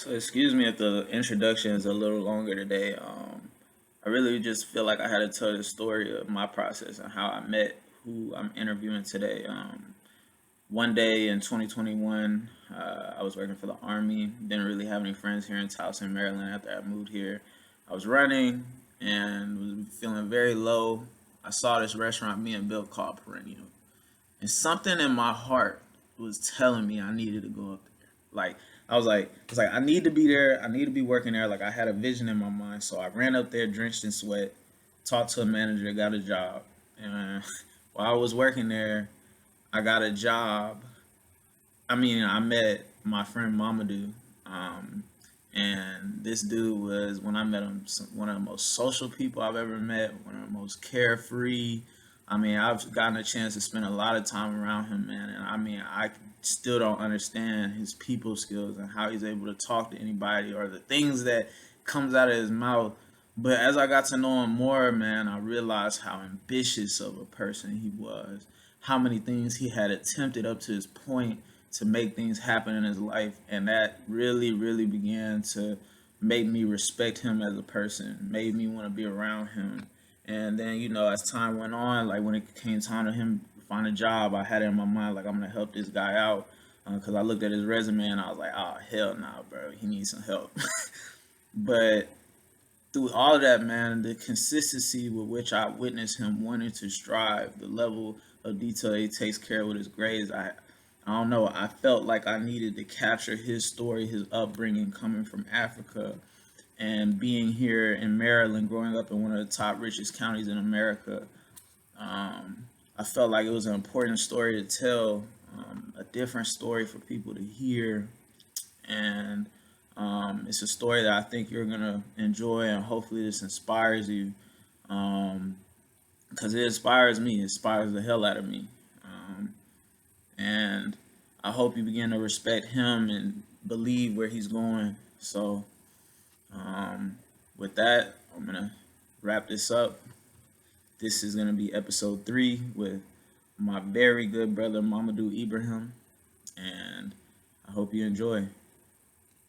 So excuse me if the introduction is a little longer today. I really just feel like I had to tell the story of my process and how I met who I'm interviewing today. One day in 2021, I was working for the Army. Didn't really have any friends here in Towson, Maryland after I moved here. I was running and was feeling very low. I saw this restaurant being built called Perennial. And something in my heart was telling me I needed to go up there. Like it's like I need to be there. I need to be working there. Like I had a vision in my mind, so I ran up there, drenched in sweat, talked to a manager, got a job, and while I was working there, I got a job. I met my friend Mamadou, um, and this dude was when I met him one of the most social people I've ever met, one of the most carefree. I've gotten a chance to spend a lot of time around him, man, and I still don't understand his people skills and how he's able to talk to anybody or the things that comes out of his mouth. But as I got to know him more, man, I realized how ambitious of a person he was, how many things he had attempted up to this point to make things happen in his life, and that really, really began to make me respect him as a person, made me want to be around him. And then, as time went on, like when it came time to him find a job, I had it in my mind like I'm gonna help this guy out because I looked at his resume and I was like, oh hell nah, bro, he needs some help. But through all of that, man, the consistency with which I witnessed him wanting to strive, the level of detail he takes care of with his grades, I don't know. I felt like I needed to capture his story, his upbringing coming from Africa and being here in Maryland, growing up in one of the top richest counties in America. I felt like it was an important story to tell, a different story for people to hear, and it's a story that I think you're gonna enjoy, and hopefully this inspires you, because it inspires me. It inspires the hell out of me, and I hope you begin to respect him and believe where he's going. So, with that, I'm gonna wrap this up. This is gonna be episode 3 with my very good brother Mamadou Ibrahim, and I hope you enjoy.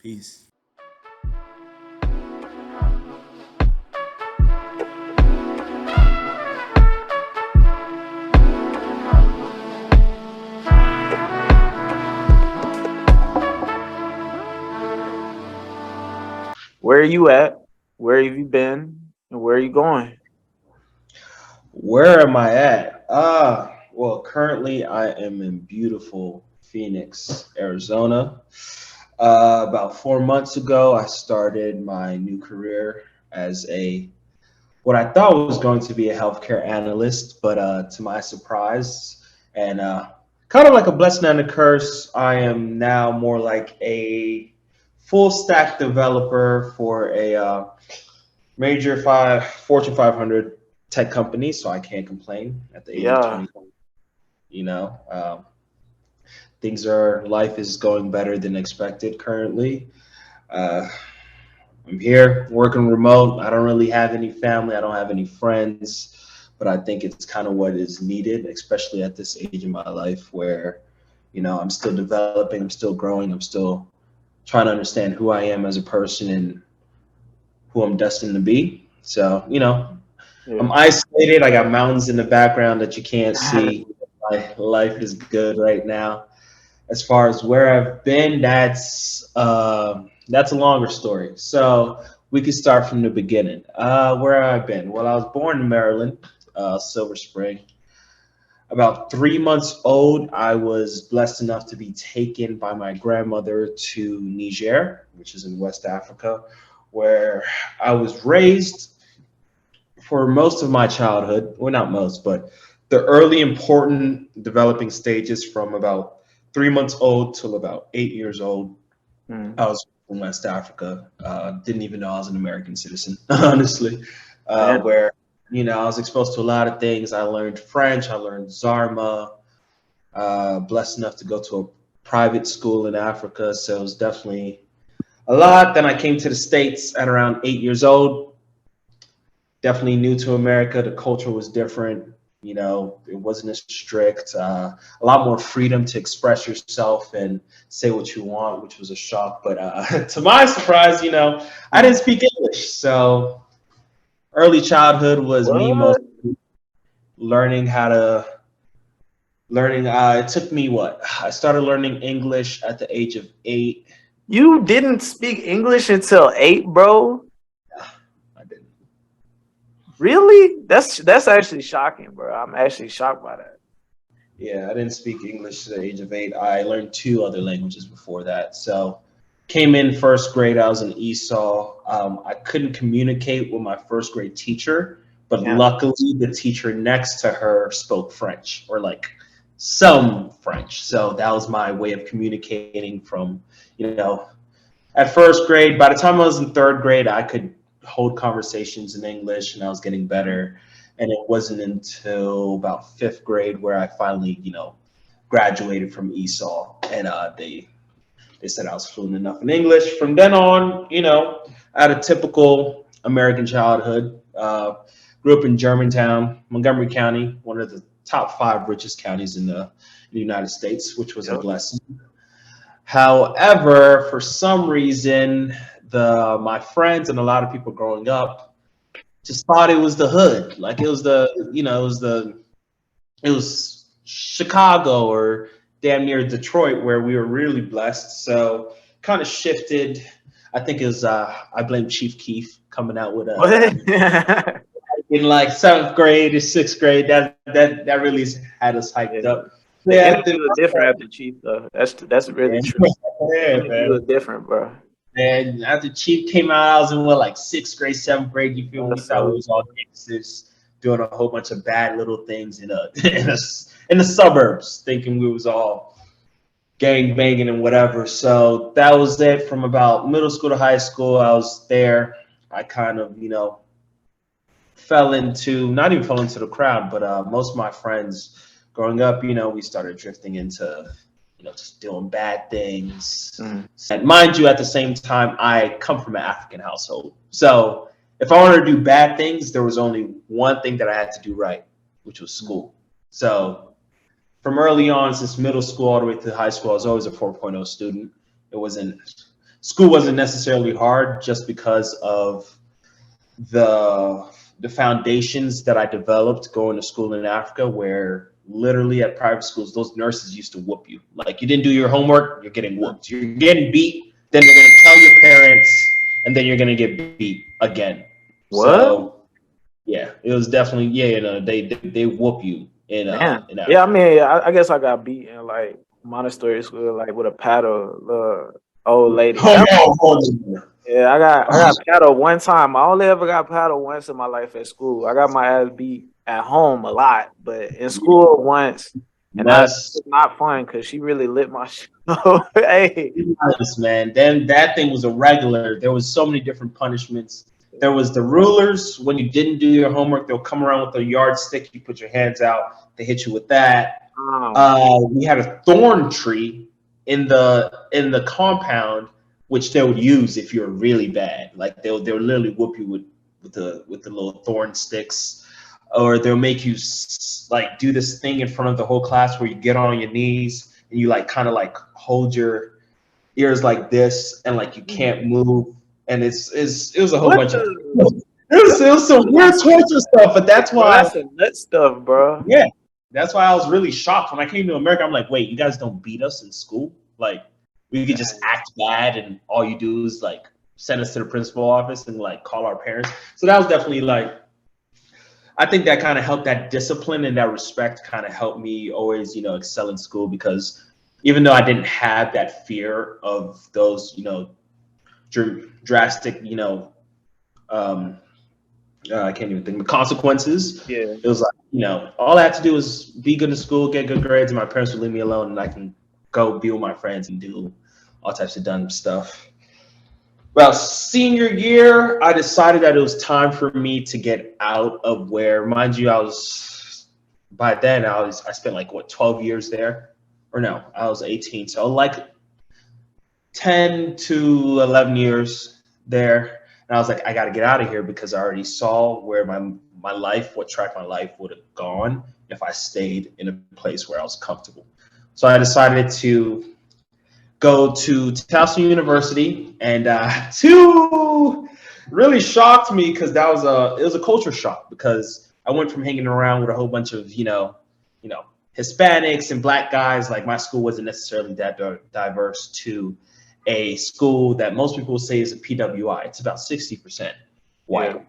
Peace. Where are you at? Where have you been? And where are you going? Where am I at? Well, currently I am in beautiful Phoenix, Arizona. About 4 months ago, I started my new career as what I thought was going to be a healthcare analyst, but to my surprise, and kind of like a blessing and a curse, I am now more like a full stack developer for a major Fortune 500 tech company, so I can't complain at the age of Yeah, 20. You know, life is going better than expected currently. Uh, I'm here working remote. I don't really have any family. I don't have any friends, but I think it's kind of what is needed, especially at this age in my life where, I'm still developing, I'm still growing, I'm still trying to understand who I am as a person and who I'm destined to be. So, I'm yeah. isolated. I got mountains in the background that you can't see. My life is good right now. As far as where I've been, that's a longer story. So we could start from the beginning. Where I've been? Well, I was born in Maryland, Silver Spring. About 3 months old, I was blessed enough to be taken by my grandmother to Niger, which is in West Africa, where I was raised for most of my childhood. Well, not most, but the early important developing stages from about 3 months old till about 8 years old. Mm. I was from West Africa. Didn't even know I was an American citizen, honestly. Yeah. Where I was exposed to a lot of things. I learned French. I learned Zarma. Blessed enough to go to a private school in Africa, so it was definitely a lot. Then I came to the States at around 8 years old. Definitely new to America. The culture was different. It wasn't as strict. A lot more freedom to express yourself and say what you want, which was a shock. But to my surprise, I didn't speak English. So early childhood was me most What? learning how to learning. It took me what? I started learning English at the age of 8. You didn't speak English until 8, bro? I didn't. Really? That's actually shocking, bro. I'm actually shocked by that. Yeah, I didn't speak English at the age of 8. I learned 2 other languages before that. So came in first grade, I was an ESOL. I couldn't communicate with my first grade teacher, but Yeah. luckily the teacher next to her spoke French or like some French. So that was my way of communicating from, at first grade. By the time I was in third grade, I could hold conversations in English and I was getting better. And it wasn't until about fifth grade where I finally, graduated from ESOL, and they said I was fluent enough in English. From then on, I had a typical American childhood. Grew up in Germantown, Montgomery County, one of the top 5 richest counties in the United States, which was a Yep. blessing. However, for some reason, my friends and a lot of people growing up just thought it was the hood, like it was Chicago or damn near Detroit where we were really blessed. So kind of shifted. I think it was I blame Chief Keef coming out with What? in like 7th grade or 6th grade. That really had us hyped Yeah. up. The Yeah, energy was different after Chief, though. That's really true. The yeah, energy man. was different, bro. And after Chief came out, I was in what, like 6th grade, 7th grade. You feel me? We thought we So was all gangsters, doing a whole bunch of bad little things in the suburbs, thinking we was all gang banging and whatever. So that was it. From about middle school to high school, I was there. I kind of, not even fell into the crowd, but most of my friends growing up, we started drifting into, just doing bad things. mm, And mind you, at the same time, I come from an African household. So if I wanted to do bad things, there was only one thing that I had to do right, which was school. So from early on, since middle school all the way to high school, I was always a 4.0 student. School wasn't necessarily hard just because of the foundations that I developed going to school in Africa, where literally at private schools, those nurses used to whoop you. Like, you didn't do your homework, you're getting whooped. You're getting beat, then they're gonna tell your parents, and then you're gonna get beat again. what? So yeah, it was definitely they whoop you Man. in Yeah, I Africa. mean, I guess I got beat in like Montessori school, like with a paddle, the old lady. Oh no, hold Yeah, I on. got paddled one time. I only ever got paddled once in my life at school. I got my ass beat at home a lot, but in school once, and that Must was not fun because she really lit my shit up. Hey, be honest, man. Then that thing was a regular. There was so many different punishments. There was the rulers. When you didn't do your homework, they'll come around with a yardstick. You put your hands out. They hit you with that. um, We had a thorn tree in the compound, which they would use if you're really bad. Like they'll literally whoop you with the little thorn sticks, or they'll make you like do this thing in front of the whole class where you get on your knees and you like kind of like hold your ears like this and like you can't move. And it was a whole what bunch of the? it was some weird torture stuff, but that's Bro, why that's some nut stuff, bro. yeah, that's why I was really shocked when I came to America. I'm like, wait, you guys don't beat us in school? Like, we could just act bad, and all you do is like send us to the principal office and like call our parents. So that was definitely like, I think that kind of helped, that discipline and that respect kind of helped me always, excel in school, because even though I didn't have that fear of those, drastic, um, I can't even think of the consequences. Yeah. It was like, all I had to do was be good in school, get good grades, and my parents would leave me alone, and I can go be with my friends and do all types of dumb stuff. Well, senior year, I decided that it was time for me to get out of where, mind you, by then I spent like what, 12 years there, or no, I was 18, so like 10 to 11 years there. And I was like, I got to get out of here because I already saw where my life, what track my life would have gone if I stayed in a place where I was comfortable. So I decided to go to Towson University, and two really shocked me because it was a culture shock, because I went from hanging around with a whole bunch of Hispanics and black guys. Like, my school wasn't necessarily that diverse, to a school that most people say is a PWI. It's about 60% white. Yeah.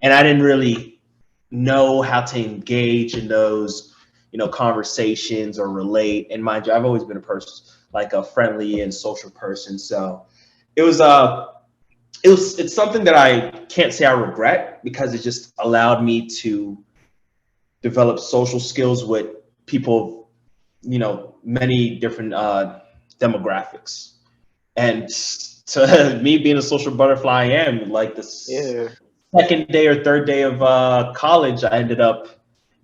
And I didn't really know how to engage in those, conversations or relate. And mind you, I've always been a person, like a friendly and social person. So it's something that I can't say I regret, because it just allowed me to develop social skills with people, many different demographics. And to me, being a social butterfly, I am, like, this Yeah. second day or third day of college, I ended up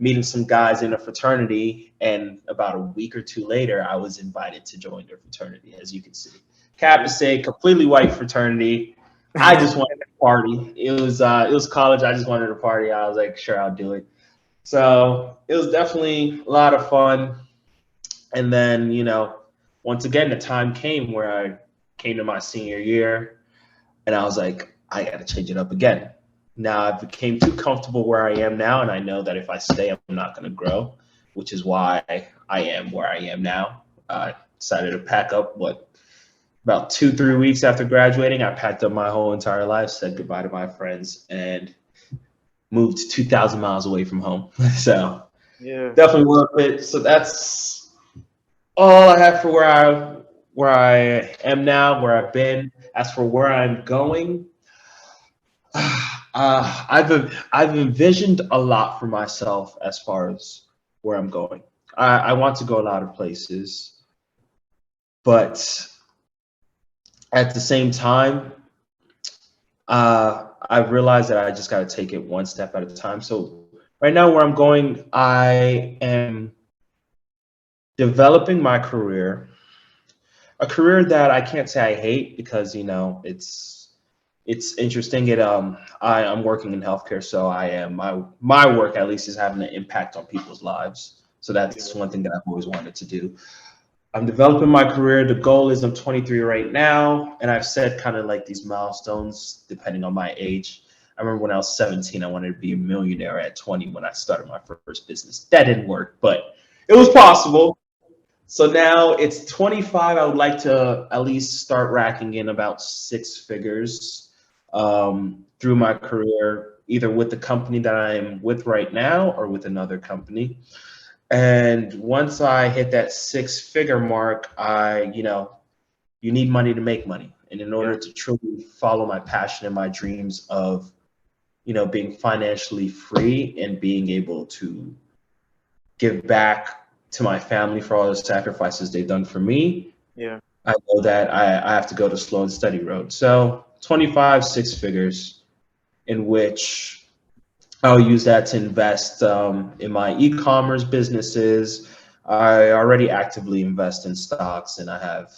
meeting some guys in a fraternity, and about a week or two later, I was invited to join their fraternity. As you can see, Kappa Psi, completely white fraternity. I just wanted to party. It was college. I just wanted to party. I was like, sure, I'll do it. So it was definitely a lot of fun. And then, once again, the time came where I came to my senior year, and I was like, I got to change it up again. Now I became too comfortable where I am now, and I know that if I stay, I'm not going to grow, which is why I am where I am now. I decided to pack up, about 2-3 weeks after graduating. I packed up my whole entire life, said goodbye to my friends, and moved 2,000 miles away from home. So Yeah. definitely worth it. So that's all I have for where I am now, where I've been. As for where I'm going, I've envisioned a lot for myself as far as where I'm going. I want to go a lot of places, but at the same time, I've realized that I just got to take it one step at a time. So right now, where I'm going, I am developing my career, a career that I can't say I hate, because it's interesting. I'm working in healthcare, so I am my work, at least, is having an impact on people's lives. So that's one thing that I've always wanted to do. I'm developing my career. The goal is, I'm 23 right now, and I've set kind of like these milestones depending on my age. I remember when I was 17, I wanted to be a millionaire at 20 when I started my first business. That didn't work, but it was possible. So now it's 25. I would like to at least start racking in about 6 figures through my career, either with the company that I'm with right now or with another company. And once I hit that 6-figure mark, you need money to make money. And in order to truly follow my passion and my dreams of, being financially free and being able to give back to my family for all the sacrifices they've done for me, I know that I have to go the slow and steady road. So 25, 6 figures, in which I'll use that to invest in my e-commerce businesses. I already actively invest in stocks, and I have,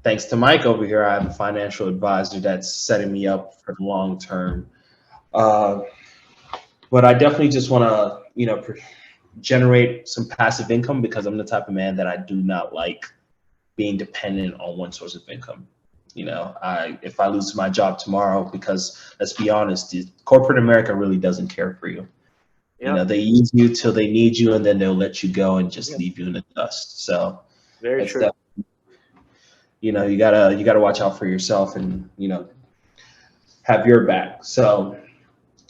thanks to Mike over here, I have a financial advisor that's setting me up for the long term. But I definitely just want to, generate some passive income, because I'm the type of man that I do not like being dependent on one source of income. If I lose my job tomorrow, because let's be honest, corporate America really doesn't care for you. They use you till they need you, and then they'll let you go and just leave you in the dust. So Very true. You gotta watch out for yourself, and have your back. So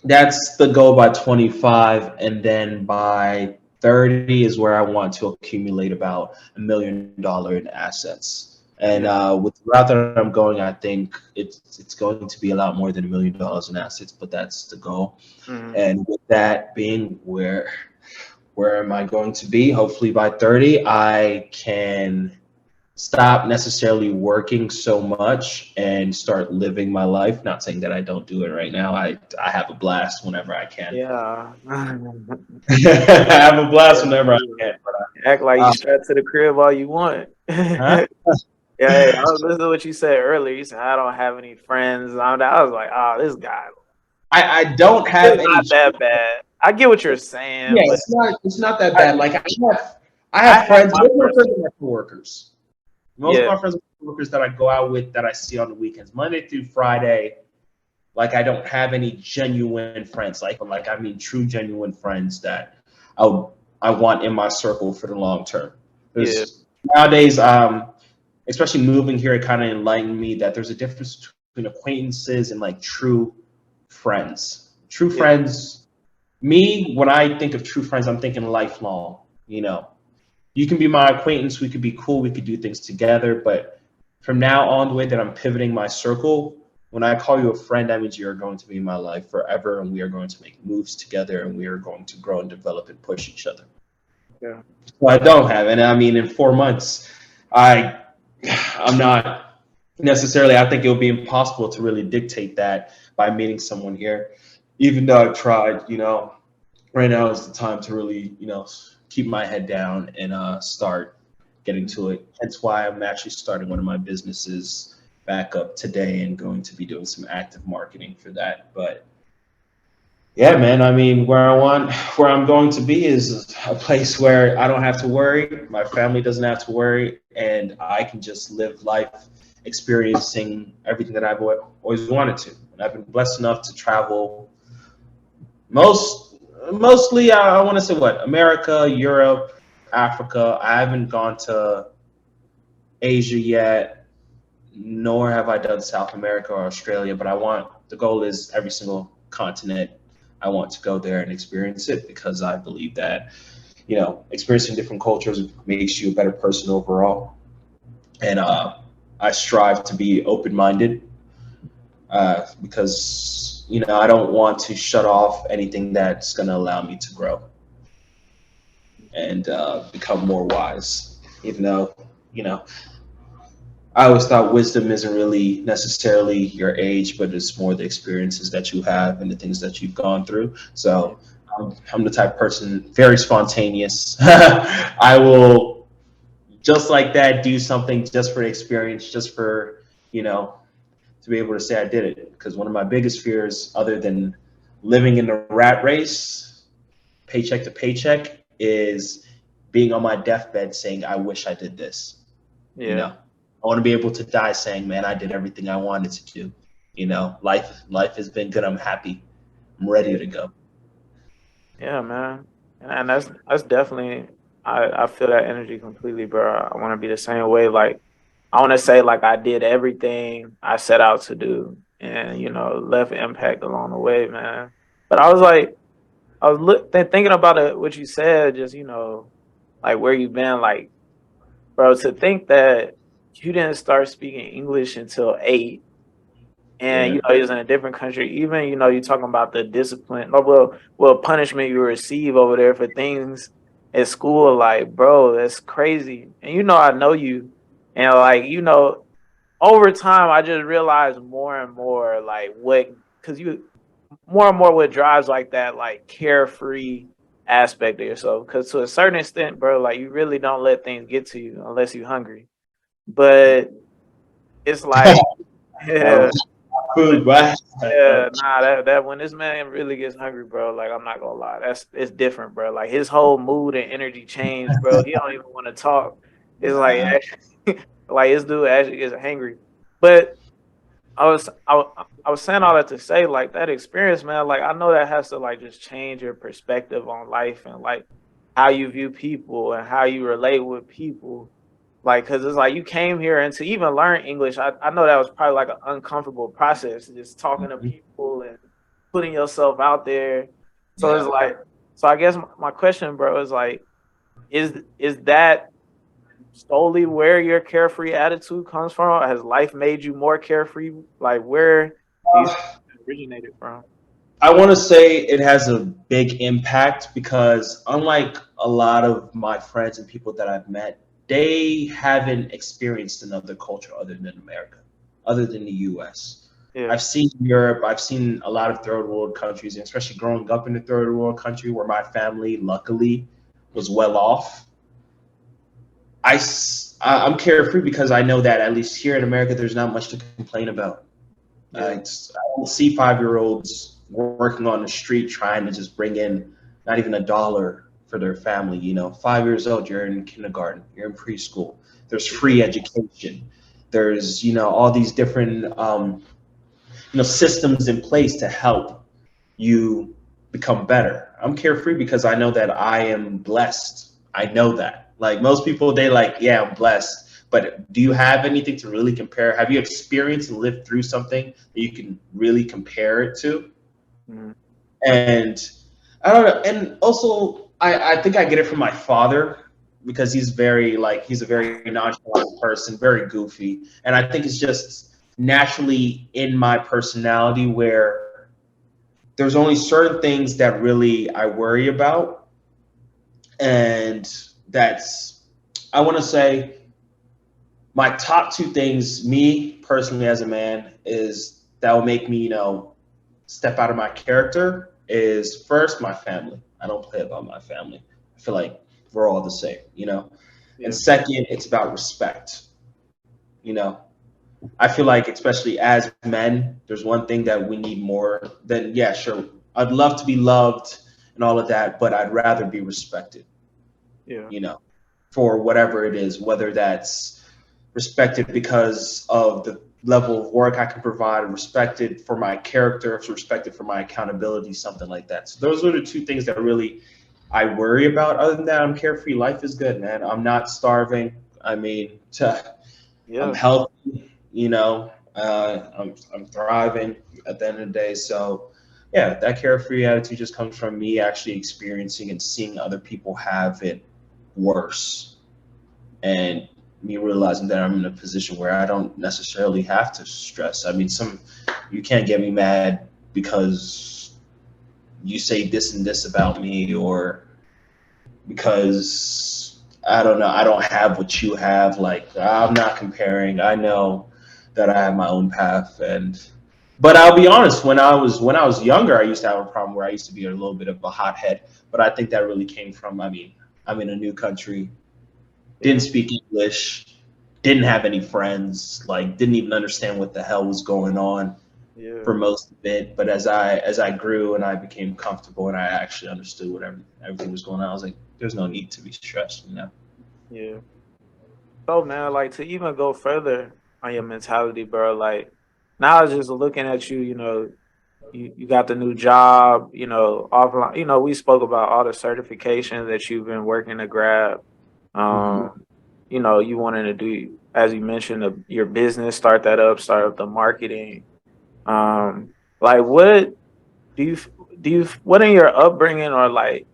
that's the goal by 25, and then by 30 is where I want to accumulate about $1 million in assets. And with the route that I'm going, I think it's going to be a lot more than $1 million in assets, but that's the goal. Mm-hmm. And with that being, where am I going to be? Hopefully by 30, I can stop necessarily working so much and start living my life. Not saying that I don't do it right now. I have a blast whenever I can. Yeah. I have a blast whenever I can. But act like you strapped to the crib all you want. huh? Yeah, I was listening to what you said earlier. You said, I don't have any friends. I was like, oh, this guy. I don't have It's any. not that bad. I get what you're saying, Yeah, but it's not that I, bad. Like I I have have friends, my most of my personal. friends are my coworkers. Most of Yeah, my friends are coworkers that I go out with that I see on the weekends, Monday through Friday. Like I don't have any genuine friends, like I mean true genuine friends that I I want in my circle for the long term. yeah, There's nowadays, especially moving here, it kind of enlightened me that there's a difference between acquaintances and like true friends. True yeah, friends, me, when I think of true friends, I'm thinking lifelong. You can be my acquaintance, we could be cool, we could do things together, but from now on, the way that I'm pivoting my circle, when I call you a friend, that means you're going to be in my life forever, and we are going to make moves together, and we are going to grow and develop and push each other. yeah, So I don't have, and I mean, in 4 months, I, I'm not necessarily. I think it would be impossible to really dictate that by meeting someone here, even though I've tried. Right now is the time to really, keep my head down and start getting to it. That's why I'm actually starting one of my businesses back up today and going to be doing some active marketing for that. But yeah, man, I mean, where I'm going to be is a place where I don't have to worry, my family doesn't have to worry, and I can just live life experiencing everything that I've always wanted to. And I've been blessed enough to travel most mostly I want to say what America, Europe, Africa. I haven't gone to Asia yet, nor have I done South America or Australia. But the goal is every single continent. I want to go there and experience it because I believe that experiencing different cultures makes you a better person overall. And I strive to be open minded because I don't want to shut off anything that's going to allow me to grow and become more wise. Even though, you know, I always thought wisdom isn't really necessarily your age, but it's more the experiences that you have and the things that you've gone through. So I'm the type of person, very spontaneous. I will just like that do something just for the experience, just for, you know, to be able to say I did it. Because one of my biggest fears, other than living in the rat race, paycheck to paycheck, is being on my deathbed saying, I wish I did this. You yeah, know, I want to be able to die saying, man, I did everything I wanted to do. Life has been good. I'm happy. I'm ready to go. yeah, man. And that's definitely I feel that energy completely, bro. I want to be the same way. Like I want to say like I did everything I set out to do, and left impact along the way, man. But I was like, thinking about it, what you said, just like where you've been, like, bro. To think that you didn't start speaking English until 8, and Yeah. he was in a different country. Even you talking about the discipline, or well, punishment you receive over there for things at school. Like, bro, that's crazy. And I know you, and like over time, I just realized more and more like because you more and more what drives like that like carefree aspect of yourself. Because to a certain extent, bro, like you really don't let things get to you unless you're hungry. But it's like, yeah, but Food, but yeah, nah, that when this man really gets hungry, bro, like I'm not gonna lie, it's different, bro. Like his whole mood and energy changed, bro. He don't even want to talk. It's like like this dude actually gets hangry. But I was saying all that to say like that experience, man. Like I know that has to like just change your perspective on life and like how you view people and how you relate with people. Like, cause it's like you came here and to even learn English, I know that was probably like an uncomfortable process, just talking to people and putting yourself out there. So it's yeah. like, so I guess my question, bro, is like, is that solely where your carefree attitude comes from? Has life made you more carefree? Like, where do you think it originated from? I want to say it has a big impact because unlike a lot of my friends and people that I've met, they haven't experienced another culture other than America, other than the US. Yeah, I've seen Europe, I've seen a lot of third world countries, and especially growing up in a third world country where my family luckily was well off. I'm carefree because I know that at least here in America, there's not much to complain about. yeah, I don't see 5-year-olds working on the street trying to just bring in not even $1 for their family. 5 years old, you're in kindergarten, you're in preschool. There's free education. There's all these different systems in place to help you become better. I'm carefree because I know that I am blessed. I know that. Like most people, they like, yeah, I'm blessed. But do you have anything to really compare? Have you experienced and lived through something that you can really compare it to? Mm-hmm. And I don't know. And also, I think I get it from my father because he's a very nonchalant person, very goofy. And I think it's just naturally in my personality where there's only certain things that really I worry about. And that's, I want to say, my top two things, me personally as a man, is that will make me, step out of my character is first my family. I don't play about my family. I feel like we're all the same. And Yeah. second, it's about respect. You know, I feel like especially as men, there's one thing that we need more than yeah, sure. I'd love to be loved and all of that, but I'd rather be respected, Yeah. you know, for whatever it is, whether that's respected because of the level of work I can provide, respected for my character, respected for my accountability, something like that. So those are the two things that really I worry about. Other than that, I'm carefree. Life is good, man. I'm not starving. I mean, I'm Yeah. healthy. I'm thriving at the end of the day. So yeah, that carefree attitude just comes from me actually experiencing and seeing other people have it worse, and me realizing that I'm in a position where I don't necessarily have to stress. I mean, you can't get me mad because you say this and this about me, or because I don't know, I don't have what you have. Like I'm not comparing. I know that I have my own path, and but I'll be honest. When I was younger, I used to have a problem where I used to be a little bit of a hothead. But I think that really came from. I mean, I'm in a new country, didn't Yeah. speak English, didn't have any friends, like didn't even understand what the hell was going on Yeah. for most of it. But as I grew and I became comfortable and I actually understood what everything was going on, I was like, there's no need to be stressed. Yeah. So man, like to even go further on your mentality, bro, like now I was just looking at you, you got the new job, offline, we spoke about all the certifications that you've been working to grab. Hmm. Um, you wanted to do, as you mentioned, your business, start up the marketing. Like what do you what in your upbringing or like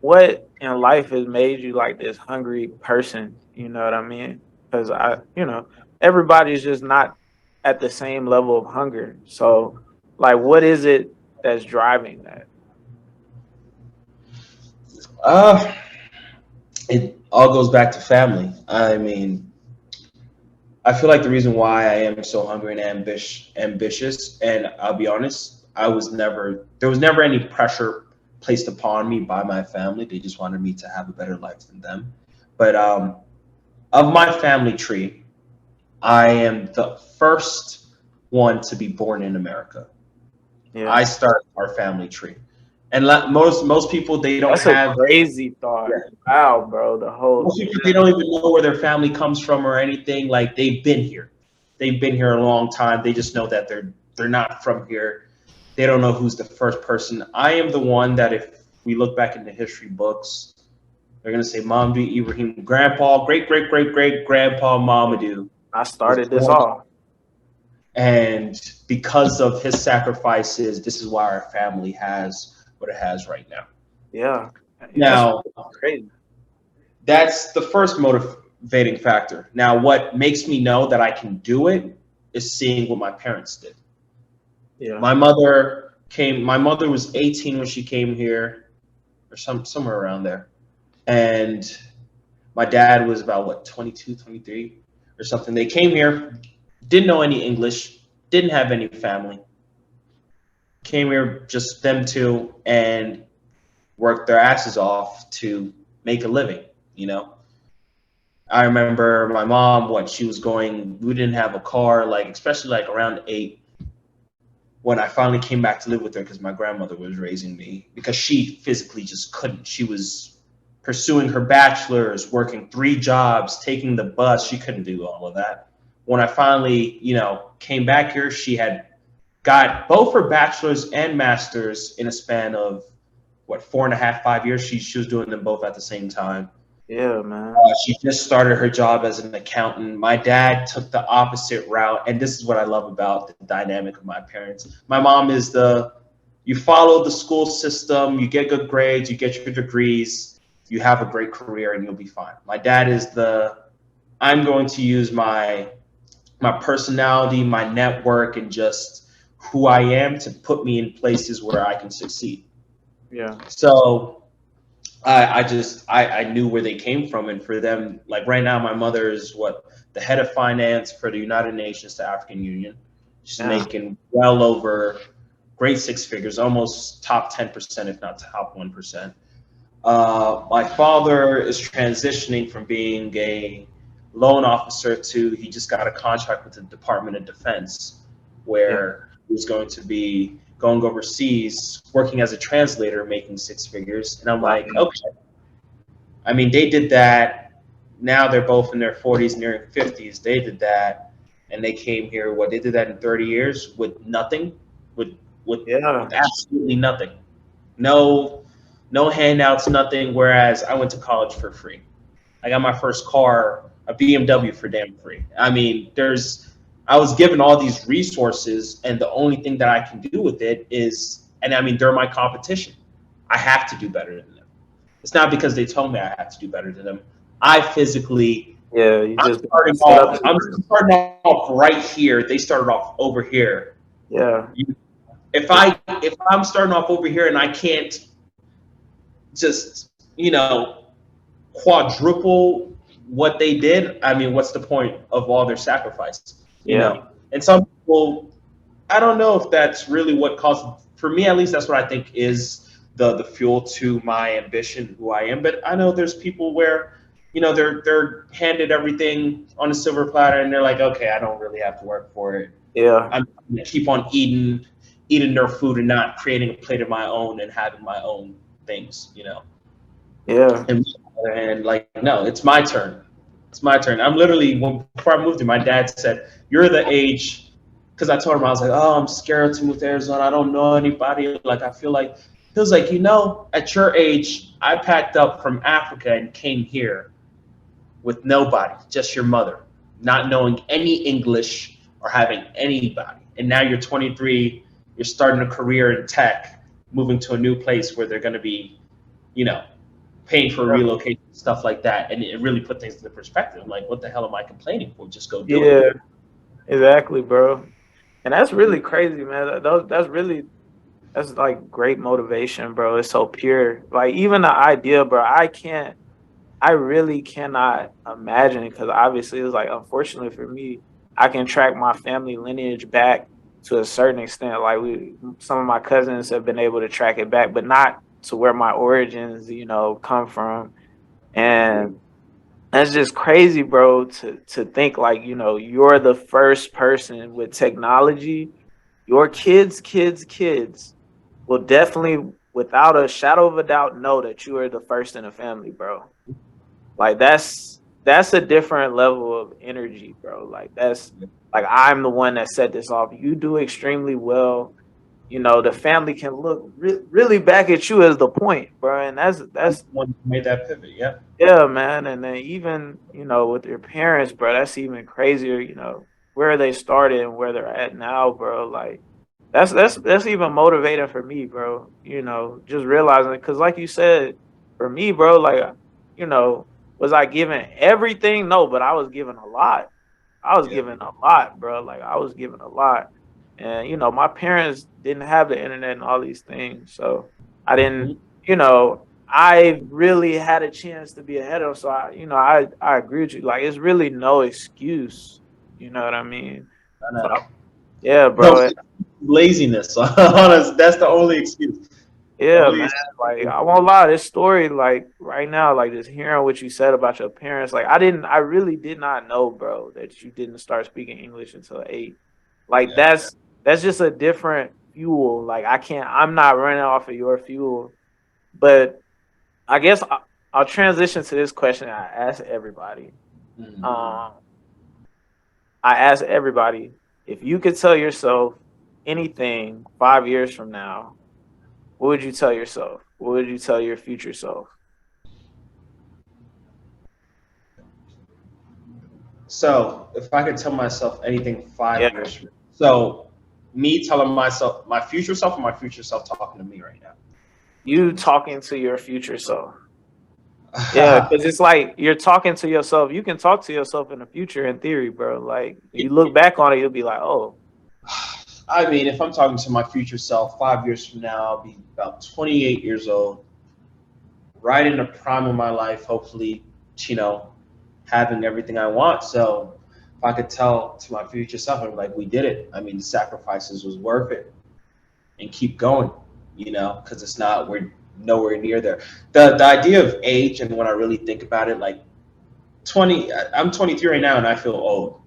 what in life has made you like this hungry person? You know what I mean? Because everybody's just not at the same level of hunger. So, like, what is it that's driving that? Uh, it all goes back to family. I mean, I feel like the reason why I am so hungry and ambitious, and I'll be honest, there was never any pressure placed upon me by my family. They just wanted me to have a better life than them. But of my family tree, I am the first one to be born in America. Yeah, I start our family tree, and most people they don't that's a have. crazy Yeah, thought. Wow, bro, the whole most people they don't even know where their family comes from or anything. Like they've been here. They've been here a long time. They just know that they're not from here. They don't know who's the first person. I am the one that if we look back in the history books, they're gonna say Mamadou Ibrahim, grandpa, great great great great grandpa Mamadou I was started this born, off. and because of his sacrifices, this is why our family has what it has right now. Yeah, that's Now, crazy. that's the first motivating factor. Now, what makes me know that I can do it is seeing what my parents did. Yeah, My mother was 18 when she came here, or somewhere around there. And my dad was about what, 22, 23 or something. They came here, didn't know any English, didn't have any family. Came here just them two and worked their asses off to make a living, you know. I remember my mom, what she was going, we didn't have a car, like especially like around 8, when I finally came back to live with her because my grandmother was raising me because she physically just couldn't. She was pursuing her bachelor's, working 3 jobs, taking the bus. She couldn't do all of that. When I finally, came back here, she had got both her bachelor's and master's in a span of what, 4.5, 5 years. She was doing them both at the same time. Yeah, man. She just started her job as an accountant. My dad took the opposite route, and this is what I love about the dynamic of my parents. My mom is you follow the school system, you get good grades, you get your degrees, you have a great career, and you'll be fine. My dad is I'm going to use my personality, my network, and just who I am to put me in places where I can succeed. Yeah. So I knew where they came from, and for them, like right now, my mother is the head of finance for the United Nations to African Union. She's Yeah. making well over great 6 figures, almost top 10%, if not top 1%. My father is transitioning from being a loan officer to he just got a contract with the Department of Defense, Yeah. where he's going to be going overseas, working as a translator, making 6 figures. And I'm Wow. like, okay. I mean, they did that. Now they're both in their 40s, nearing 50s. They did that, and they came here. They did that in 30 years with nothing, with Yeah. with absolutely nothing. No, no handouts, nothing. Whereas I went to college for free. I got my first car, a BMW, for damn free. I mean, I was given all these resources, and the only thing that I can do with it is, and I mean, they're my competition. I have to do better than them. It's not because they told me I have to do better than them. I physically, Yeah. You I'm just starting set up. off. I'm starting off right here. They started off over here. Yeah. If I'm starting off over here and I can't just quadruple what they did, I mean, what's the point of all their sacrifice? Yeah. And some people, I don't know if that's really what caused. For me, at least, that's what I think is the fuel to my ambition, who I am. But I know there's people where, they're handed everything on a silver platter, and they're like, okay, I don't really have to work for it. Yeah. I'm gonna keep on eating their food and not creating a plate of my own and having my own things. Yeah. And on the other hand, like, no, it's my turn. It's my turn. I'm literally, before I moved here, my dad said, "You're the age," because I told him, I was like, "Oh, I'm scared to move to Arizona. I don't know anybody. Like, I feel like," he was like, "At your age, I packed up from Africa and came here with nobody, just your mother, not knowing any English or having anybody. And now you're 23, you're starting a career in tech, moving to a new place where they're going to be, paying for relocation, stuff like that." And it really put things into perspective. I'm like, what the hell am I complaining for? Just go do it. Yeah. Exactly, bro. And that's really crazy, man. That's like great motivation, bro. It's so pure. Like even the idea, bro. I really cannot imagine it because obviously it's like, unfortunately for me, I can track my family lineage back to a certain extent. Like some of my cousins have been able to track it back, but not to where my origins, come from. And that's just crazy, bro, to think like, you're the first person with technology. Your kids will definitely, without a shadow of a doubt, know that you are the first in the family, bro. Like that's a different level of energy, bro. Like that's like I'm the one that set this off. You do extremely well. The family can look really back at you as the point, bro. And I'm that's the one who made that pivot. Yeah. yeah, man. And then even, with your parents, bro, that's even crazier, where they started and where they're at now, bro. Like that's even motivating for me, bro. Just realizing, because like you said, for me, bro, like, was I given everything? No, but I was given a lot. I was Yeah. given a lot, bro. Like I was given a lot. And my parents didn't have the internet and all these things. So I didn't, Mhm. I really had a chance to be ahead of them. So I agree with you. Like it's really no excuse. You know what I mean? I So know. yeah, No, bro. laziness. Honest, that's the only excuse. The Yeah, only man. Like excuse. I won't lie, this story, like right now, like just hearing what you said about your parents, like I really did not know, bro, that you didn't start speaking English until 8. Like Yeah. that's just a different fuel. Like I'm not running off of your fuel. But I guess I'll transition to this question I ask everybody. Mm. Um, I ask everybody, if you could tell yourself anything 5 years from now, what would you tell yourself? What would you tell your future self? So if I could tell myself anything Yeah, 5 years from now, so me telling myself, my future self, or my future self talking to me right you talking to your future self. Yeah, now. because it's like you're talking to yourself. You can talk to yourself in the future, in theory, bro. Like you look back on it, you'll be like, "Oh, I mean, if I'm talking to my future self 5 years from now, I'll be about 28 years old, right in the prime of my life, hopefully, you know, having everything I want. So if I could tell to my future self, I'm like, we did it. I mean, the sacrifices was worth it, and keep going, because it's not, we're nowhere near there. The idea of age, and when I really think about it, like 20, I'm 23 right now and I feel old.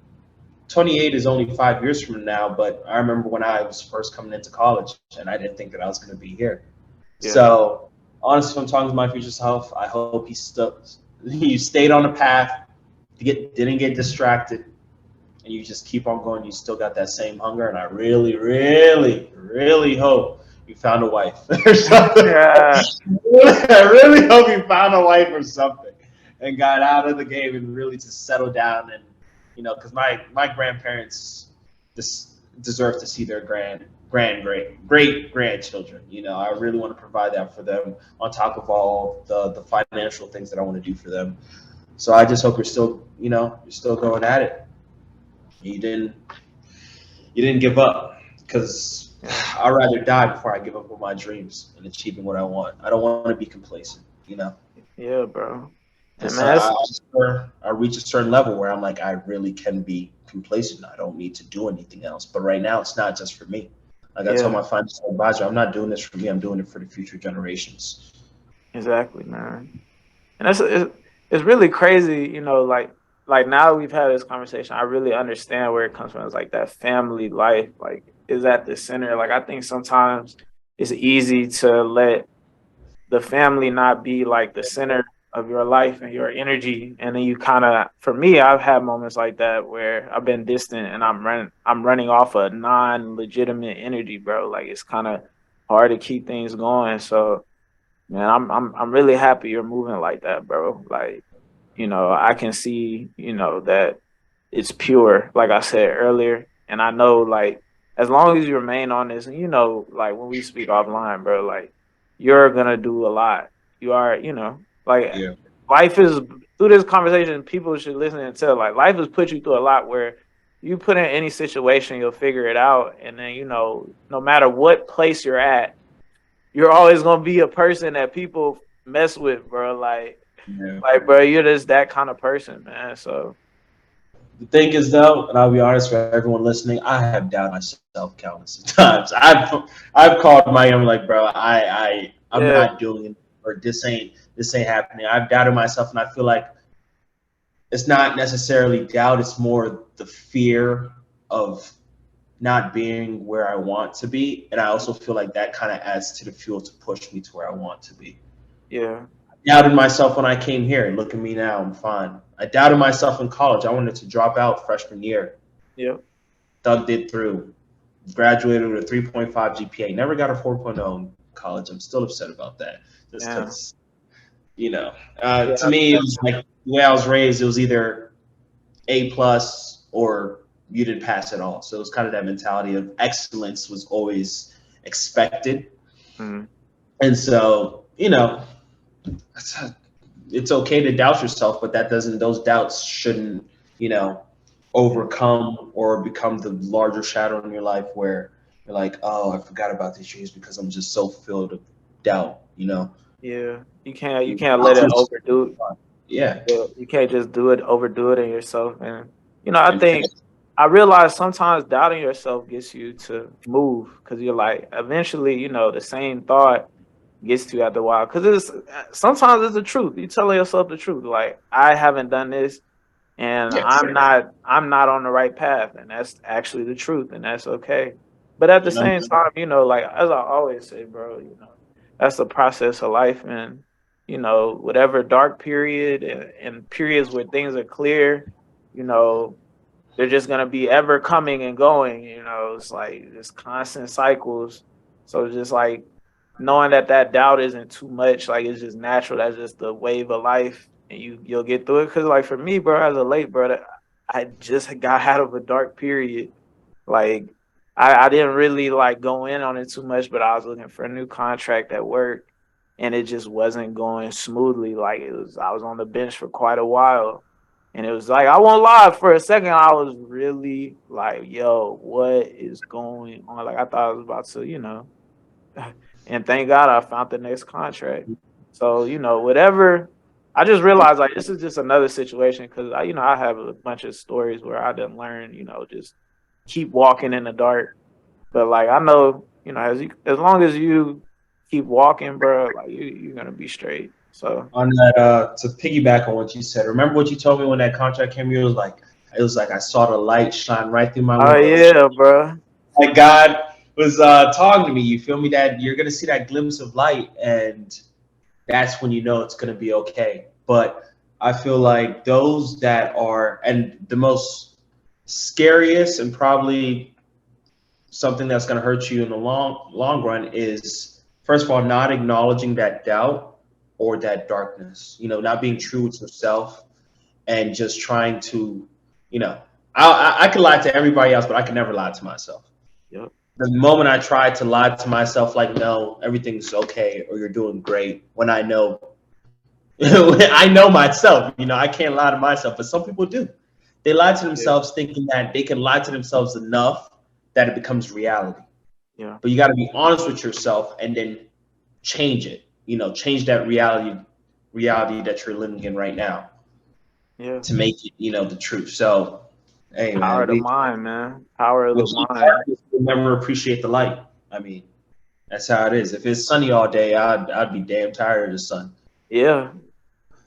28 is only 5 years from now, but I remember when I was first coming into college and I didn't think that I was going to be here. yeah, So honestly, I'm talking to my future self. I hope you stayed on the path, didn't get distracted, and you just keep on going. You still got that same hunger, and I really, really, really hope you found a wife or something. yeah, I really hope you found a wife or something and got out of the game and really just settled down, and because my grandparents just deserve to see their great grandchildren. I really want to provide that for them on top of all the financial things that I want to do for them. So I just hope you're still going at it. You didn't give up, because yeah, I'd rather die before I give up on my dreams and achieving what I want. I don't want to be complacent. yeah, bro." And Because man, I reach a certain level where I'm like, I really can be complacent. I don't need to do anything else. But right now, it's not just for me. Like I told yeah, my financial advisor, I'm not doing this for me. I'm doing it for the future generations. exactly, man. And it's really crazy, like now we've had this conversation, I really understand where it comes from. It's like that family life, like, is at the center. Like I think sometimes it's easy to let the family not be like the center of your life and your energy. And then you kind of, for me, I've had moments like that where I've been distant and I'm running off a non-legitimate energy, bro. Like it's kind of hard to keep things going. So man, I'm really happy you're moving like that, bro. Like, I can see, that it's pure, like I said earlier. And I know, like, as long as you remain on this, and like when we speak offline, bro, like you're gonna do a lot. You are, like Yeah. life is, through this conversation, people should listen and tell, like, life has put you through a lot where you put in any situation, you'll figure it out. And then, no matter what place you're at, you're always gonna be a person that people mess with, bro. Yeah. Like, bro, you're just that kind of person, man. So The thing is, though, and I'll be honest for everyone listening, I have doubted myself countless of times. I've called my own, like, bro, I'm yeah, not doing it, or this ain't happening. I've doubted myself, and I feel like it's not necessarily doubt, it's more the fear of not being where I want to be. And I also feel like that kind of adds to the fuel to push me to where I want to be. yeah, I doubted myself when I came here. Look at me now, I'm fine. I doubted myself in college. I wanted to drop out freshman year. yeah, Thugged it through. Graduated with a 3.5 GPA. Never got a 4.0 in college. I'm still upset about that. Just yeah, because, yeah, to me, it was like the way I was raised, it was either A plus or you didn't pass at all. So it was kind of that mentality of excellence was always expected. mm, And so, it's okay to doubt yourself, but those doubts shouldn't, overcome or become the larger shadow in your life where you're like, oh, I forgot about these dreams because I'm just so filled with doubt. yeah. You You can't let doubt it yourself. overdo. Yeah. Yeah, you can't just overdo it in yourself. And I And think I realize sometimes doubting yourself gets you to move because you're like, eventually, the same thought gets to you after a while. Because sometimes it's the truth. You telling yourself the truth. Like, I haven't done this, and yes. I'm not on the right path, and that's actually the truth, and that's okay. But at the You know? same time, like as I always say, bro, that's the process of life, and whatever dark period and periods where things are clear, you know, they're just gonna be ever coming and going. It's like just constant cycles. So just like knowing that doubt isn't too much, like it's just natural. That's just the wave of life, and you'll get through it. Cause like for me, bro, as a late brother, I just got out of a dark period. Like I didn't really like go in on it too much, but I was looking for a new contract at work, and it just wasn't going smoothly. Like I was on the bench for quite a while. And it was like, I won't lie, for a second, I was really like, yo, what is going on? Like, I thought I was about to, and thank God I found the next contract. So, whatever, I just realized like this is just another situation because I have a bunch of stories where I didn't learn, just keep walking in the dark. But like, I know, as long as you keep walking, bro, like you're going to be straight. So, On that, to piggyback on what you said, remember what you told me when that contract came? It was like I saw the light shine right through my oh, window. yeah, bro. Like God was talking to me. You feel me? That you're gonna see that glimpse of light, and that's when you know it's gonna be okay. But I feel like those that are, and the most scariest and probably something that's gonna hurt you in the long run is, first of all, not acknowledging that doubt or that darkness. Not being true with yourself and just trying to, you know, I can lie to everybody else, but I can never lie to myself. Yep. The moment I try to lie to myself, like, no, everything's okay or you're doing great, when I know, I know myself, I can't lie to myself, but some people do. They lie to themselves thinking that they can lie to themselves enough that it becomes reality. Yeah. But you got to be honest with yourself and then change it, change that reality that you're living in right now to make it, the truth. So, hey, Power man, of the mind, man. Power of the mind. we'll never appreciate the light. I mean, that's how it is. If it's sunny all day, I'd be damn tired of the sun. Yeah.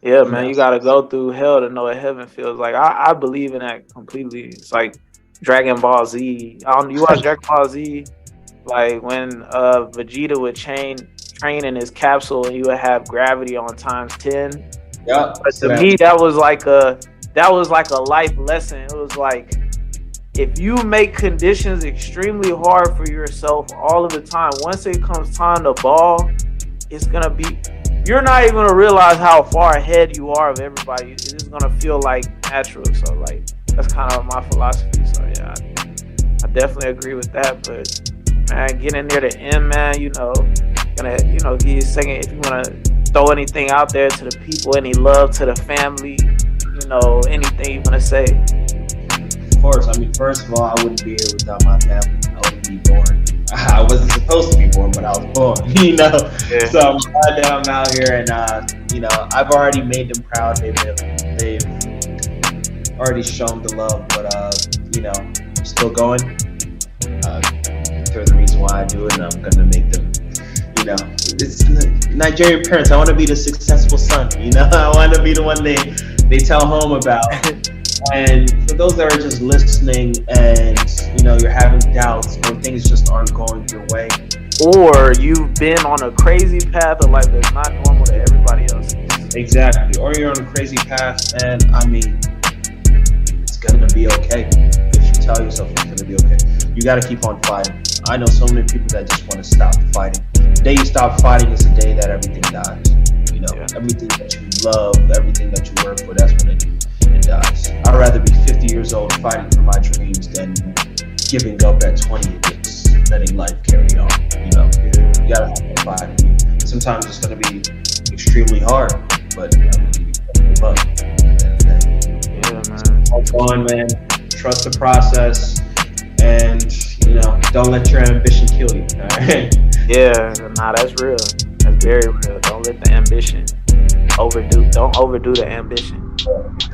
Yeah, man. You got to go through hell to know what heaven feels like. I believe in that completely. It's like Dragon Ball Z. You watch Dragon Ball Z? Like when Vegeta would train in his capsule and he would have gravity on times 10. Yeah. But to me, that was like a life lesson. It was like, if you make conditions extremely hard for yourself all of the time, once it comes time to ball, you're not even gonna realize how far ahead you are of everybody. It's just gonna feel like natural. So like that's kind of my philosophy. So yeah, I definitely agree with that. But man, getting near the end, man, gonna give you a second if you wanna throw anything out there to the people, any love to the family, anything you wanna say. Of course. I mean, first of all, I wouldn't be here without my family. I wouldn't be born. I wasn't supposed to be born, but I was born, Yeah. So I'm glad that I'm out here, and I've already made them proud. They've already shown the love, but I'm still going. They're the reason why I do it, and I'm gonna make them. It's Nigerian parents. I want to be the successful son. I want to be the one they tell home about. And for those that are just listening and, you're having doubts or things just aren't going your way. Or you've been on a crazy path of life that's not normal to everybody else. Exactly. Or you're on a crazy path, and I mean, it's going to be okay. If you tell yourself it's going to be okay. You got to keep on fighting. I know so many people that just want to stop fighting. The day you stop fighting is the day that everything dies. Everything that you love, everything that you work for, that's when it dies. I'd rather be 50 years old fighting for my dreams than giving up at 20 and just letting life carry on. You gotta have that fight in you. Sometimes it's gonna be extremely hard, but you give up. Yeah, man. Hold on, man. Trust the process, and don't let your ambition kill you. All right? Yeah, nah, that's real. That's very real. Don't let the ambition overdo. Don't overdo the ambition.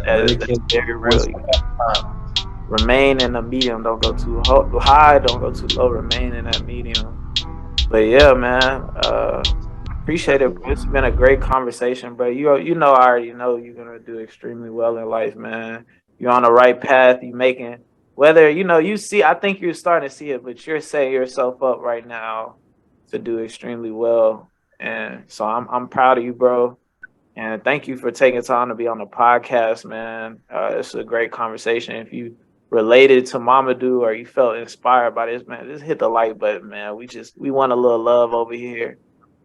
That's very real. Remain in the medium. Don't go too high. Don't go too low. Remain in that medium. But yeah, man. Appreciate it. It's been a great conversation, bro. I already know you're gonna do extremely well in life, man. You're on the right path. You're making whether you see, I think you're starting to see it, but you're setting yourself up right now to do extremely well. And so I'm proud of you, bro. And thank you for taking time to be on the podcast, man. It's a great conversation. If you related to Mamadou or you felt inspired by this, man, just hit the like button, man. We want a little love over here.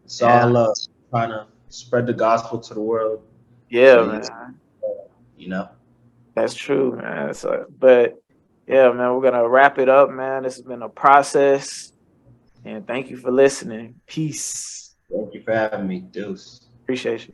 It's And all trying to spread the gospel to the world. So yeah, you, man, you know, that's true, man. So, but yeah, man, we're gonna wrap it up, man. This has been a process, and thank you for listening. Peace. thank you for having me, Deuce. Appreciate you.